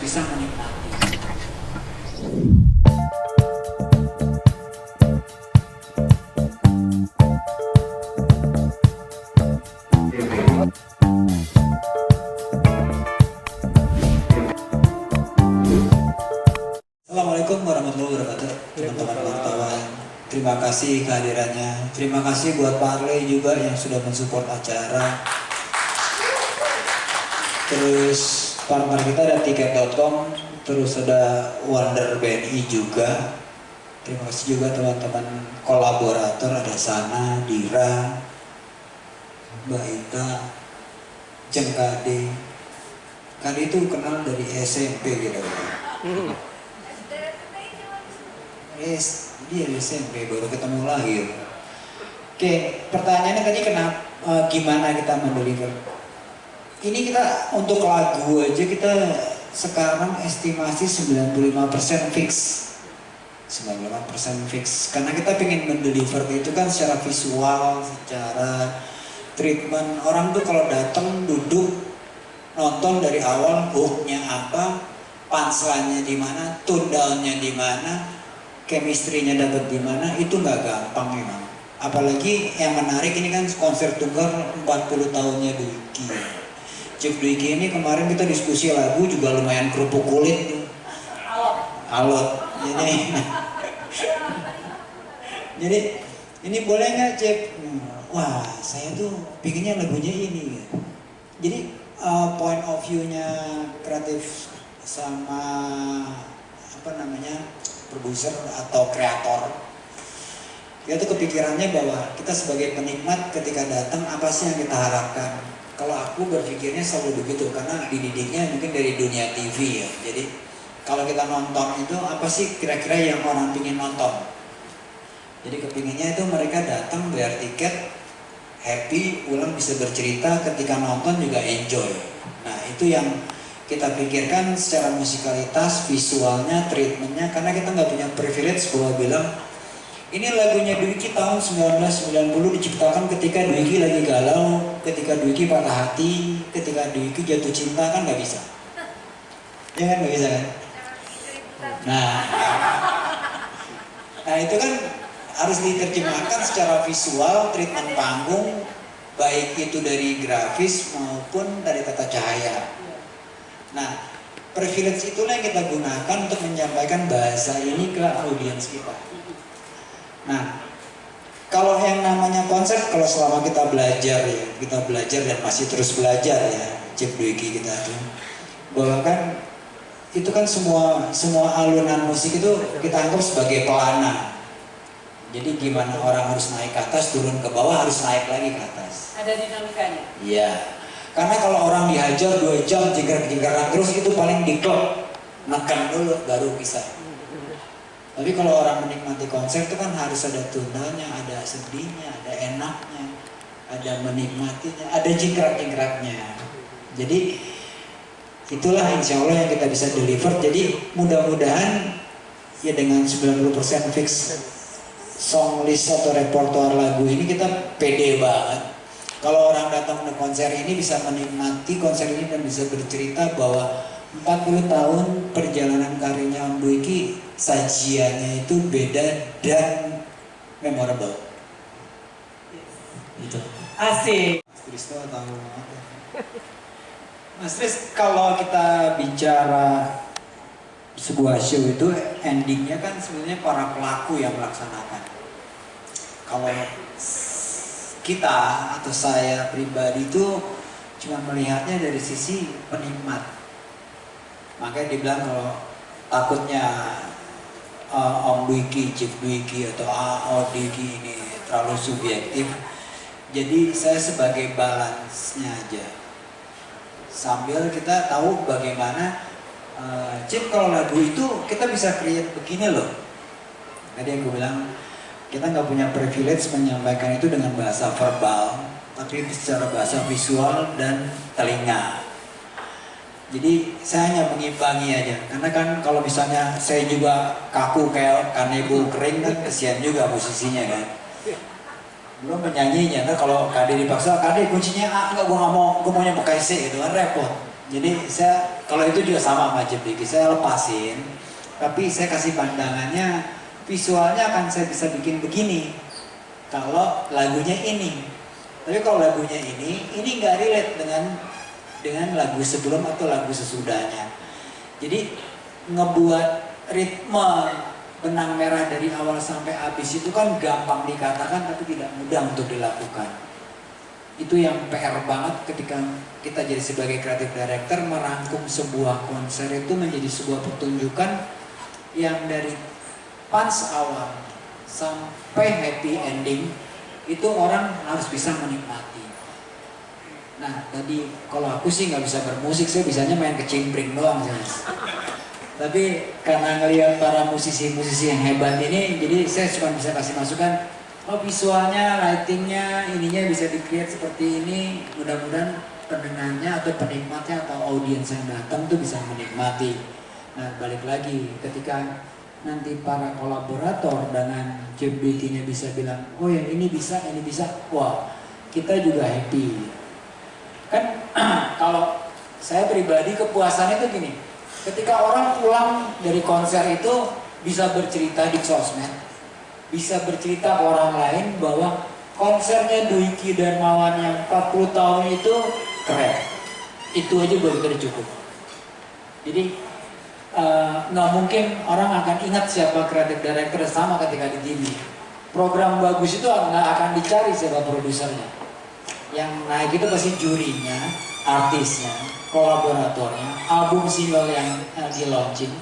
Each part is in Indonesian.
bisa menikmati. Assalamualaikum warahmatullahi wabarakatuh, teman-teman wartawan. Terima kasih kehadirannya. Terima kasih buat Pak Arley juga yang sudah mensupport acara. Terus partner kita ada tiket.com, terus ada Wonder BNI juga. Terima kasih juga teman-teman kolaborator, ada Sana, Dira, Mbak Ita, Cengkade. Kali itu kenal dari SMP gitu. Dia SMP baru ketemu lagi. Oke, pertanyaannya tadi kenapa, gimana kita mendeliver? Ini kita untuk lagu aja kita sekarang estimasi 95% fix. 95% fix. Karena kita pengen mendeliver itu kan secara visual, secara treatment. Orang tuh kalau datang duduk nonton dari awal, hooknya apa, punchline-nya di mana, tone down-nya di mana, chemistry-nya dapat di mana, itu nggak gampang memang. Apalagi yang menarik ini kan konser tunggal 40 tahunnya Dwiki. Cip Dwiki ini kemarin kita diskusi lagu juga lumayan kerupuk kulit tuh. Alot. Jadi ini boleh nggak Cip? Wah, saya tuh pinginnya lagunya ini. Jadi point of view-nya kreatif sama apa namanya produser atau kreator, kita tuh kepikirannya bahwa kita sebagai penikmat ketika datang apa sih yang kita harapkan. Kalau aku berpikirnya selalu begitu karena dididiknya mungkin dari dunia TV ya. Jadi kalau kita nonton itu apa sih kira-kira yang orang pingin nonton. Jadi kepinginnya itu mereka datang bayar tiket, happy, pulang bisa bercerita, ketika nonton juga enjoy. Nah itu yang kita pikirkan secara musikalitas, visualnya, treatmentnya, karena kita nggak punya privilege bahwa bilang ini lagunya Dwiki tahun 1990 diciptakan ketika Dwiki lagi galau, ketika Dwiki patah hati, ketika Dwiki jatuh cinta, kan nggak bisa. Ya kan nggak bisa kan? Nah itu kan harus diterjemahkan secara visual, treatment panggung, baik itu dari grafis maupun dari tata cahaya. Nah, privilege itulah yang kita gunakan untuk menyampaikan bahasa ini ke audiens kita. Nah, kalau yang namanya konsep, kalau selama kita belajar ya, kita belajar dan masih terus belajar ya, Cip Dwiki kita tuh, bahwa kan itu kan semua alunan musik itu kita anggap sebagai pelana. Jadi gimana orang harus naik ke atas, turun ke bawah, harus naik lagi ke atas. Ada dinamikanya? Iya. Karena kalau orang dihajar 2 jam jingkrak-jingkrakan terus itu paling di klub, makan dulu baru bisa. Tapi kalau orang menikmati konser itu kan harus ada tunanya, ada sedihnya, ada enaknya, ada menikmatinya, ada jingkrak-jingkraknya. Jadi itulah insya Allah yang kita bisa deliver. Jadi mudah-mudahan ya dengan 90% fix song list atau repertoire lagu ini kita pede banget. Kalau orang datang ke konser ini bisa menikmati konser ini dan bisa bercerita bahwa 40 tahun perjalanan karirnya Om Dwiki, sajiannya itu beda dan memorable. Gitu. Asik. Mas Kristo tahu apa? Mas Tris, kalau kita bicara sebuah show itu endingnya kan sebenarnya para pelaku yang melaksanakan. Kalau kita atau saya pribadi itu cuma melihatnya dari sisi penikmat. Makanya dibilang kalau takutnya Om Dwiki, Cip Dwiki atau Dwiki ini terlalu subjektif. Jadi saya sebagai balance-nya aja. Sambil kita tahu bagaimana Cip kalau lagu itu kita bisa create begini loh. Tadi yang gue bilang kita nggak punya privilege menyampaikan itu dengan bahasa verbal, tapi secara bahasa visual dan telinga. Jadi saya hanya mengimbangi aja, karena kan kalau misalnya saya juga kaku kayak kanebo kering kan kesian juga musisinya kan. Belum penyanyinya, nah kalau KD dipaksa, KD kuncinya A, enggak, gue nggak mau, gue maunya pakai C gitu kan repot. Jadi saya Kalau itu juga sama sama JBG, saya lepasin, tapi saya kasih pandangannya, visualnya akan saya bisa bikin begini. Kalau lagunya ini, tapi kalau lagunya ini nggak relate dengan lagu sebelum atau lagu sesudahnya. Jadi ngebuat ritme benang merah dari awal sampai habis itu kan gampang dikatakan tapi tidak mudah untuk dilakukan. Itu yang PR banget ketika kita jadi sebagai creative director merangkum sebuah konser itu menjadi sebuah pertunjukan yang dari punch awal sampai happy ending itu orang harus bisa menikmati. Nah tadi kalau aku sih nggak bisa bermusik, saya bisanya main kecimpring doang sih mas. Tapi karena ngelihat para musisi-musisi yang hebat ini, jadi saya cuma bisa kasih masukan. Oh visualnya, lightingnya, ininya bisa di-create seperti ini. Mudah-mudahan pendengarnya atau penikmatnya atau audiens yang datang tuh bisa menikmati. Nah balik lagi ketika nanti para kolaborator dengan JBT-nya bisa bilang, oh yang ini bisa, wah kita juga happy. Kan kalau saya pribadi kepuasannya tuh gini, ketika orang pulang dari konser itu bisa bercerita di sosmed, bisa bercerita ke orang lain bahwa konsernya Dwiki Darmawan yang 40 tahun itu keren. Itu aja buat kita cukup. Jadi nggak mungkin orang akan ingat siapa creative director sama ketika di TV. Program bagus itu nggak akan dicari siapa produsernya. Yang naik itu pasti jurinya, artisnya, kolaboratornya, album single yang di launching.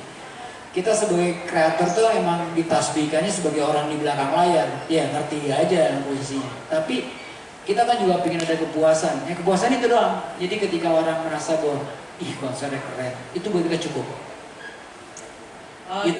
Kita sebagai kreator tuh emang ditasbihkannya sebagai orang di belakang layar. Ya ngerti aja posisinya. Tapi kita kan juga pengen ada kepuasan. Ya kepuasan itu doang. Jadi ketika orang merasa bahwa ih konsernya keren, itu buat kita cukup. Gitu.